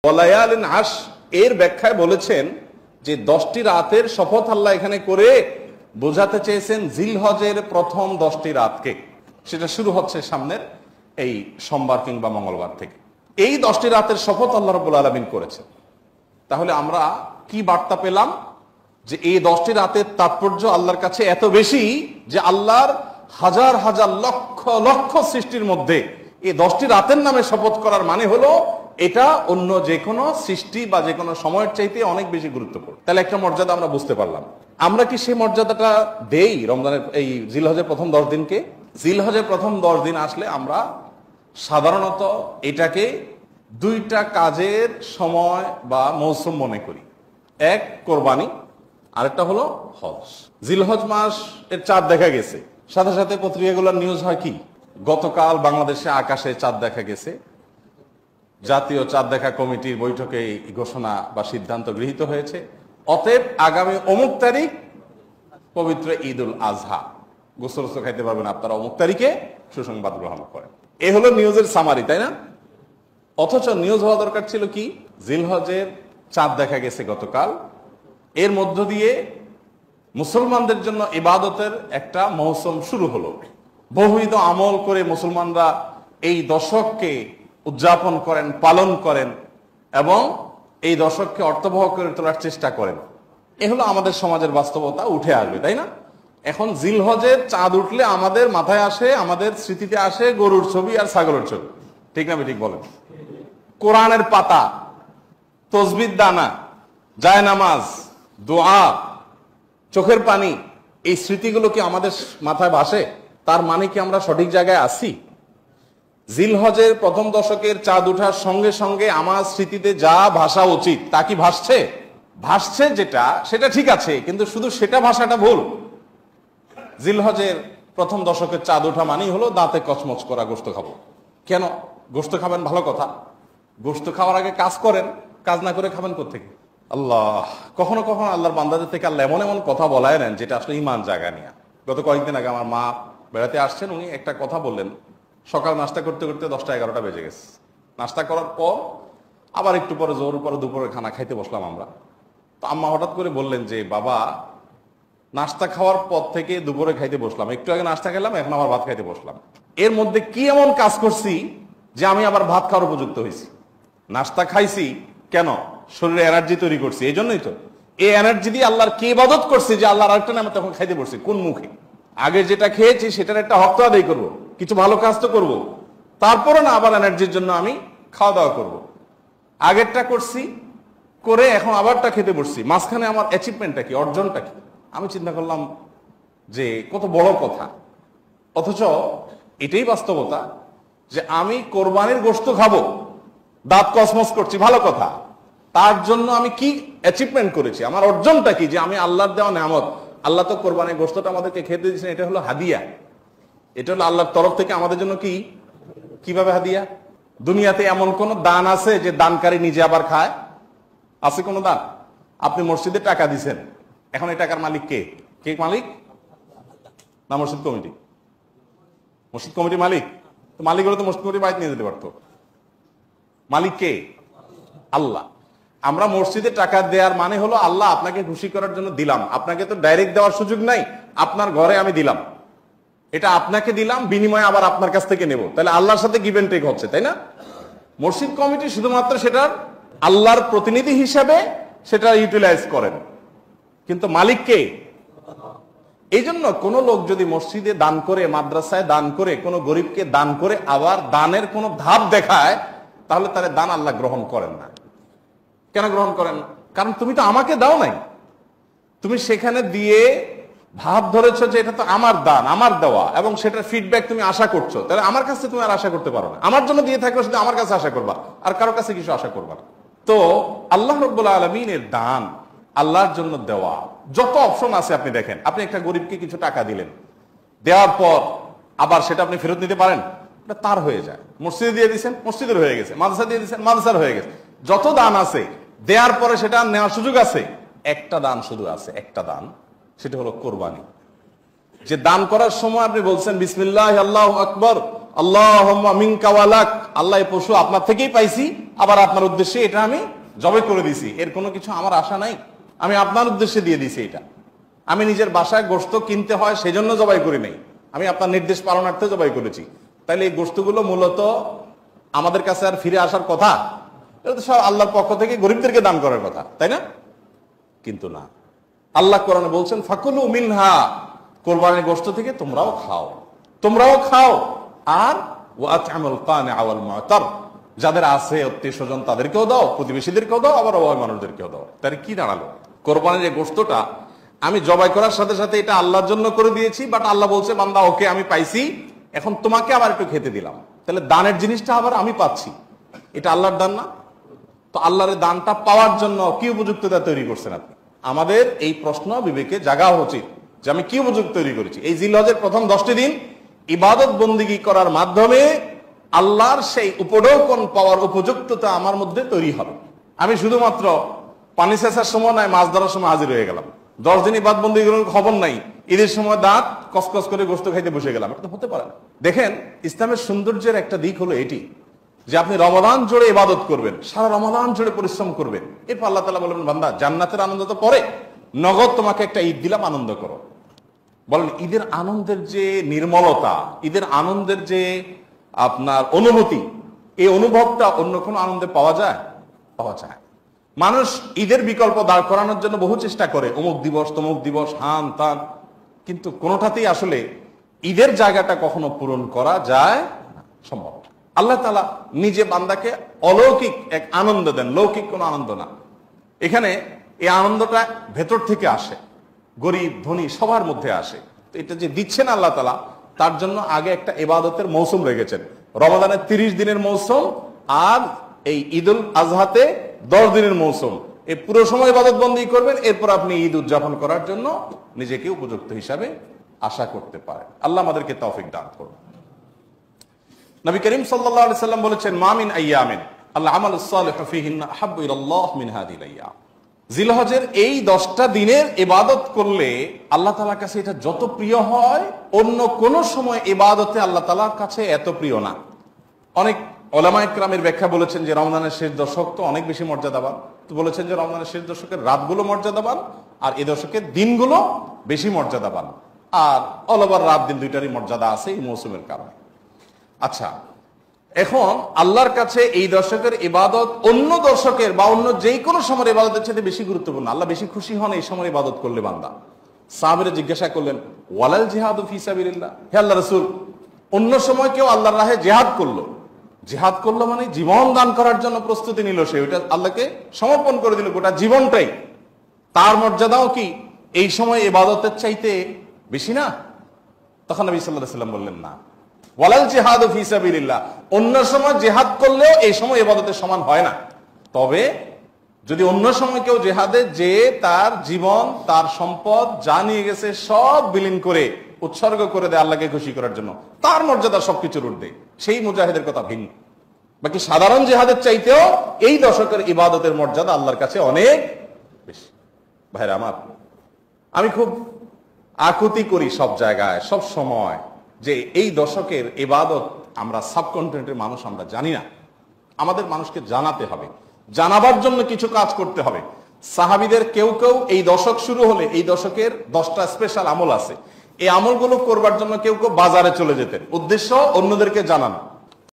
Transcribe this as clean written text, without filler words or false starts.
ওয়ালায়ালিন আশ এর ব্যাখ্যায় বলেছেন যে 10টি রাতের শপথ আল্লাহ এখানে করে বোঝাতে চেয়েছেন জিলহজের প্রথম 10টি রাতকে। সেটা শুরু হচ্ছে সামনের এই সোমবার কিংবা মঙ্গলবার থেকে। এই 10টি রাতের শপথ আল্লাহ রাব্বুল আলামিন করেছেন। তাহলে আমরা কি বার্তা পেলাম? যে এই 10টি রাতের তাৎপর্য আল্লাহর কাছে এত বেশি যে আল্লাহর হাজার হাজার লক্ষ লক্ষ সৃষ্টির মধ্যে এই 10টি রাতের নামে শপথ করার মানে হলো এটা অন্য যে কোনো সৃষ্টি বা যে কোনো সময়ের চাইতে অনেক বেশি গুরুত্বপূর্ণ। তাহলে একটা মর্যাদা আমরা বুঝতে পারলাম। আমরা কি সেই মর্যাদাটা দেই রমজানের এই জিলহজের প্রথম 10 দিনকে? জিলহজের প্রথম 10 দিন আসলে আমরা সাধারণত এটাকে দুইটা কাজের সময় বা মৌসুম মনে করি। এক কোরবানি, আরেকটা হলো হজ। জিলহজ মাস এর চাঁদ দেখা গেছে, সাথে সাথে পত্রিকাগুলোর নিউজ হয় কি গতকাল বাংলাদেশে আকাশে চাঁদ দেখা গেছে, জাতীয় চাঁদ দেখা কমিটির বৈঠকে ঘোষণা বা সিদ্ধান্ত গৃহীত হয়েছে, অতএব আগামী অমুক তারিখ পবিত্র ঈদ উল আজহা, গোসল খাইতে পারবেন আপনারা অমুক তারিখে, সুসংবাদ গ্রহণ করেন। এ হলো নিউজের সামারি, তাই না? অথচ নিউজ হওয়া দরকার ছিল কি জিলহজের চাঁদ দেখা গেছে গতকাল, এর মধ্য দিয়ে মুসলমানদের জন্য ইবাদতের একটা মৌসুম শুরু হলো। বহুবিধ আমল করে মুসলমানরা এই দশককে উদযাপন করেন, পালন করেন এবং এই দশককে অর্থবহ করে তোলার চেষ্টা করেন। এ হলো আমাদের সমাজের বাস্তবতা, উঠে আসবে, তাই না? এখন জিলহজের চাঁদ উঠলে আমাদের মাথায় আসে, আমাদের স্মৃতিতে আসে গরুর ছবি আর ছাগলের ছবি, ঠিক না? ঠিক বলেন। কোরআনের পাতা, তসবির দানা, জায়নামাজ, দোয়া, চোখের পানি, এই স্মৃতিগুলো কি আমাদের মাথায় ভাসে? তার মানে কি আমরা সঠিক জায়গায় আছি? জিলহজের প্রথম দশকের চাঁদ উঠার সঙ্গে সঙ্গে আমার স্মৃতিতে যা ভাসা উচিত তা কি ভাসছে? ভাসছে যেটা, সেটা ঠিক আছে, কিন্তু শুধু সেটা ভাষাটা ভুল। জিলহজের প্রথম দশকের চাঁদ ওঠা মানেই হলো দাঁতে কচমচ করা, গোশত খাবো। কেন গোশত খাবেন? ভালো কথা। গোশত খাওয়ার আগে কাজ করেন, কাজ না করে খাবেন কোত্থেকে? আল্লাহ, কখনো কখনো আল্লাহর বান্দাদের থেকে আল্লাহ এমন এমন কথা বলায় নেন যেটা আসলে ইমান জায়গা নিয়ে। গত কয়েকদিন আগে আমার মা বেড়াতে আসছেন, উনি একটা কথা বললেন। সকাল নাস্তা করতে করতে 10টা 11টা বেজে গেছে। নাস্তা করার পর আবার একটু পরে জোর পরে দুপুরে খানা খাইতে বসলাম আমরা। তো আম্মা হঠাৎ করে বললেন যে বাবা, নাস্তা খাওয়ার পর থেকে দুপুরে খাইতে বসলাম, একটু আগে নাস্তা খেলাম, এখন আবার ভাত খাইতে বসলাম। এর মধ্যে কি এমন কাজ করছি যে আমি আবার ভাত খাওয়ার উপযুক্ত হয়েছি? নাস্তা খাইছি কেন? শরীরে এনার্জি তৈরি করছি, এই জন্যই তো। এই এনার্জি দিয়ে আল্লাহর কি ইবাদত করছি যে আল্লাহর আরেকটা নামে তখন খাইতে বসছি? কোন মুখে? আগে যেটা খেয়েছি সেটার একটা হক তো আদায় করবো, কিছু ভালো কাজ তো করবো, তারপরে না আবার এনার্জির জন্য আমি খাওয়া দাওয়া করব। আগেরটা করছি, করে এখন আবারটা খেতে বসছি, মাঝখানে আমার অ্যাচিভমেন্টটা কি, অর্জনটা কি? আমি চিন্তা করলাম যে কত বড় কথা। অথচ এটাই বাস্তবতা যে আমি কোরবানির গোশত খাবো, দাঁত কসমস করছি, ভালো কথা। তার জন্য আমি কি অ্যাচিভমেন্ট করেছি? আমার অর্জনটা কি? যে আমি আল্লাহর দেওয়া নেয়ামত, আল্লাহ তো কোরবানির গোশতটা আমাদেরকে খেতে দিয়েছেন, এটা হলো হাদিয়া, এটা হলো আল্লাহর তরফ থেকে আমাদের জন্য। কি কিভাবে হাদিয়া? দুনিয়াতে এমন কোন দান আছে যে দানকারী নিজে আবার খায়? আছে কোন দান? আপনি মসজিদে টাকা দিচ্ছেন, এখন এই টাকার মালিক কে? কে মালিক? না মসজিদ কমিটি? মসজিদ কমিটি মালিক? তো মালিক হলে তো মসজিদ কমিটি বাইরে নিয়ে যেতে পারতো। মালিক কে? আল্লাহ। আমরা মসজিদে টাকা দেওয়ার মানে হলো আল্লাহ আপনাকে খুশি করার জন্য দিলাম, আপনাকে তো ডাইরেক্ট দেওয়ার সুযোগ নাই, আপনার ঘরে আমি দিলাম, এটা আপনাকে দিলাম, বিনিময়ে আবার আপনার কাছ থেকে নেব, তাহলে আল্লাহর সাথে গিভ এন্ড টেক হচ্ছে, তাই না? মসজিদ কমিটি শুধুমাত্র সেটার আল্লাহর প্রতিনিধি হিসেবে সেটা ইউটিলাইজ করেন, কিন্তু মালিক কে? এই জন্য কোন লোক যদি মসজিদে দান করে, মাদ্রাসায় দান করে, কোন গরিবকে দান করে আবার দানের কোন ধাপ দেখায়, তাহলে তার দান আল্লাহ গ্রহণ করেন না। কেন গ্রহণ করেন? কারণ তুমি তো আমাকে দাও নাই, তুমি সেখানে দিয়ে ভাব ধরেছো যে এটা তো আমার দান, আমার দেওয়া, এবং সেটার ফিডব্যাক তুমি আশা করছো, তাহলে আমার কাছে তুমি আর আশা করতে পারো না। আমার জন্য দিয়ে থাকলে শুধু আমার কাছে আশা করবা, আর কারোর কাছে কিছু আশা করবা না। তো আল্লাহ রাব্বুল আলামিনের দান, আল্লাহর জন্য দেওয়া, যত অপশন আছে আপনি দেখেন। আপনি একটা গরিবকে কিছু টাকা দিলেন, দেওয়ার পর আবার সেটা আপনি ফেরত নিতে পারেন? এটা তার হয়ে যায়। মসজিদে দিয়ে দিচ্ছেন, মসজিদের হয়ে গেছে। মাদ্রাসা দিয়ে দিচ্ছেন, মাদ্রাসার হয়ে গেছে। যত দান আছে দেওয়ার পরে সেটা নেওয়ার সুযোগ আছে। একটা দান শুধু আছে, একটা দান, সেটা হলো কোরবানি। যে দান করার সময় আপনি বলছেন বিসমিল্লাহ আল্লাহু আকবার, আল্লাহুম্মা মিনকা ওয়ালাক, আল্লাহ এই পশু আপনার থেকেই পাইছি, আবার আপনার উদ্দেশ্যে এটা আমি জবাই করে দিছি, এর কোনো কিছু আমার আশা নাই, আমি আপনার উদ্দেশ্যে দিয়ে দিছি, এটা আমি নিজের বাসায় গোশত কিনতে হয় সেজন্য জবাই করি নাই, আমি আপনার নির্দেশ পালনার্থে জবাই করেছি। তাইলে এই গোশতগুলো মূলত আমাদের কাছে আর ফিরে আসার কথা? এটা তো সব আল্লাহর পক্ষ থেকে গরিবদেরকে দান করার কথা, তাই না? কিন্তু না, আল্লাহ কোরআনে বলছেন ফাকুলু মিনহা, কোরবানির গোশত থেকে তোমরাও খাও, তোমরাও খাও, আর ওয়াতআমুল কানিআ ওয়াল মু'তার, যাদের আছে আত্মীয় স্বজন তাদেরকেও দাও, প্রতিবেশীদেরকেও দাও, আবার অভাবী মানুষদেরকেও দাও। তার কি দাঁড়ালো? কোরবানির এই গোশতটা আমি জবাই করার সাথে সাথে এটা আল্লাহর জন্য করে দিয়েছি, বাট আল্লাহ বলছে বান্দা ওকে আমি পাইছি, এখন তোমাকে আবার একটু খেতে দিলাম, তাহলে দানের জিনিসটা আবার আমি পাচ্ছি, এটা আল্লাহর দান না? তো আল্লাহর দানটা পাওয়ার জন্য কি উপযুক্ততা তৈরি করছেন আপনি? আমাদের এই প্রশ্ন বিবেকে জাগা উচিত যে আমি কি উপযুক্ত তৈরি করেছি। এই জিলহজের প্রথম 10টি দিন ইবাদত বন্দিগি করার মাধ্যমে আল্লাহর সেই উপঢৌকন পাওয়ার উপযুক্ততা আমার মধ্যে তৈরি হবে। আমি শুধুমাত্র পানি সেচার সময় নয়, মাছ ধরার সময় হাজির হয়ে গেলাম, 10 দিন ইবাদত বন্দিগির খবর নাই, ঈদের সময় দাঁত কসকস করে গোশত খাইতে বসে গেলাম, এটা তো হতে পারে না। দেখেন, ইসলামের সৌন্দর্যের একটা দিক হলো এটি যে আপনি রমাদান জুড়ে ইবাদত করবেন, সারা রমাদান জুড়ে পরিশ্রম করবেন, এরপর আল্লাহ তাআলা বলবেন বান্দা জান্নাতের আনন্দ তো পরে, নগদ তোমাকে একটা ঈদ দিলাম, আনন্দ করো। বলেন ঈদের আনন্দের যে নির্মলতা, ঈদের আনন্দের যে আপনার অনুভূতি, এই অনুভবটা অন্য কোনো আনন্দে পাওয়া যায়? পাওয়া যায়। মানুষ ঈদের বিকল্প দাঁড় করানোর জন্য বহু চেষ্টা করে, অমুক দিবস তমুক দিবস, হান তান, কিন্তু কোনোটাতেই আসলে ঈদের জায়গাটা কখনো পূরণ করা যায় না, সম্ভব। আল্লাহ তাআলা নিজে বান্দাকে অলৌকিক এক আনন্দ দেন, লৌকিক কোনো আনন্দ না। এখানে এই আনন্দটা ভেতর থেকে আসে, গরিব ধনী সবার মধ্যে আসে। তো এটা যে দিচ্ছেন আল্লাহ তাআলা, তার জন্য আগে একটা ইবাদতের মৌসুম রেখেছেন, রমাদানের 30 দিনের মৌসুম, আর এই ঈদুল আজহাতে 10 দিনের মৌসুম। এই পুরো সময় ইবাদত বন্দী করবেন, এরপর আপনি ঈদ উদযাপন করার জন্য নিজেকে উপযুক্ত হিসাবে আশা করতে পারেন। আল্লাহ আমাদেরকে তৌফিক দান করুন। নবী করিম সাল্লাল্লাহু আলাইহি সাল্লাম বলেছেন মা মিন আইয়ামিন আল আমালুস সালিহু ফীহিন্না আহাব্বু ইলাল্লাহ মিন হাযিহিল আইয়াম। জিলহজের এই 10টা দিনের ইবাদত করলে আল্লাহ তাআলার কাছে এটা যত প্রিয় হয়, অন্য কোন সময় ইবাদতে আল্লাহ তাআলার কাছে এত প্রিয় না। অনেক উলামা ইকরামের ব্যাখ্যা বলেছেন যে রমজানের শেষ দশক তো অনেক বেশি মর্যাদাবান, তো বলেছেন যে রমজানের শেষ দশকের রাতগুলো মর্যাদাবান, আর এই দশকের দিনগুলো বেশি মর্যাদাবান, আর অল ওভার রাত দিন দুইটারই মর্যাদা আছে এই মৌসুমের কারণে। আচ্ছা, এখন আল্লাহর কাছে এই দশকের ইবাদত অন্য দশকের বা অন্য যে কোনো সময়ের ইবাদতের সাথে বেশি গুরুত্বপূর্ণ। আল্লাহ বেশি খুশি হন এই সময় ইবাদত করলে বান্দা। সাহাবীরা জিজ্ঞাসা করলেন ওয়ালাল জিহাদু ফি সাবিলিল্লাহ, হে আল্লাহ রাসূল, অন্য সময় কেউ আল্লাহর রাহে জিহাদ করলো, জিহাদ করলো মানে জীবন দান করার জন্য প্রস্তুতি নিল, সে ওইটা আল্লাহকে সমর্পণ করে দিল গোটা জীবনটাই, তার মর্যাদাও কি এই সময় ইবাদতের চাইতে বেশি না? তখন নবী সাল্লাল্লাহু আলাইহি ওয়াসাল্লাম বললেন না, ওয়ালাল জিহাদু ফি সাবিলিল্লাহ, অন্য সময় জিহাদ করলেও এই সময় ইবাদতের সমান হয় না। তবে যদি অন্য সময় কেউ জিহাদে যে তার জীবন তার সম্পদ যা নিয়ে গেছে সব বিলীন করে উৎসর্গ করে দেয় আল্লাহকে খুশি করার জন্য, তার মর্যাদা সবকিছুর ঊর্ধ্বে, সেই মুজাহিদের কথা ভিন্ন। বাকি সাধারণ জিহাদের চাইতেও এই দশকের ইবাদতের মর্যাদা আল্লাহর কাছে অনেক বেশি। ভাইরা আমার, আমি খুব আকুতি করি সব জায়গায় সব সময় যে এই দশকের ইবাদত আমরা সাবকন্টিনেন্টের মানুষ আমরা জানি না। আমাদের মানুষকে জানাতে হবে, জানাবার জন্য কিছু কাজ করতে হবে। সাহাবীদের কেউ কেউ এই দশক শুরু হলে এই দশকের 10টা স্পেশাল আমল আছে, এই আমলগুলো করবার জন্য কেউ কেউ বাজারে চলে যেতেন, উদ্দেশ্য অন্যদেরকে জানানো।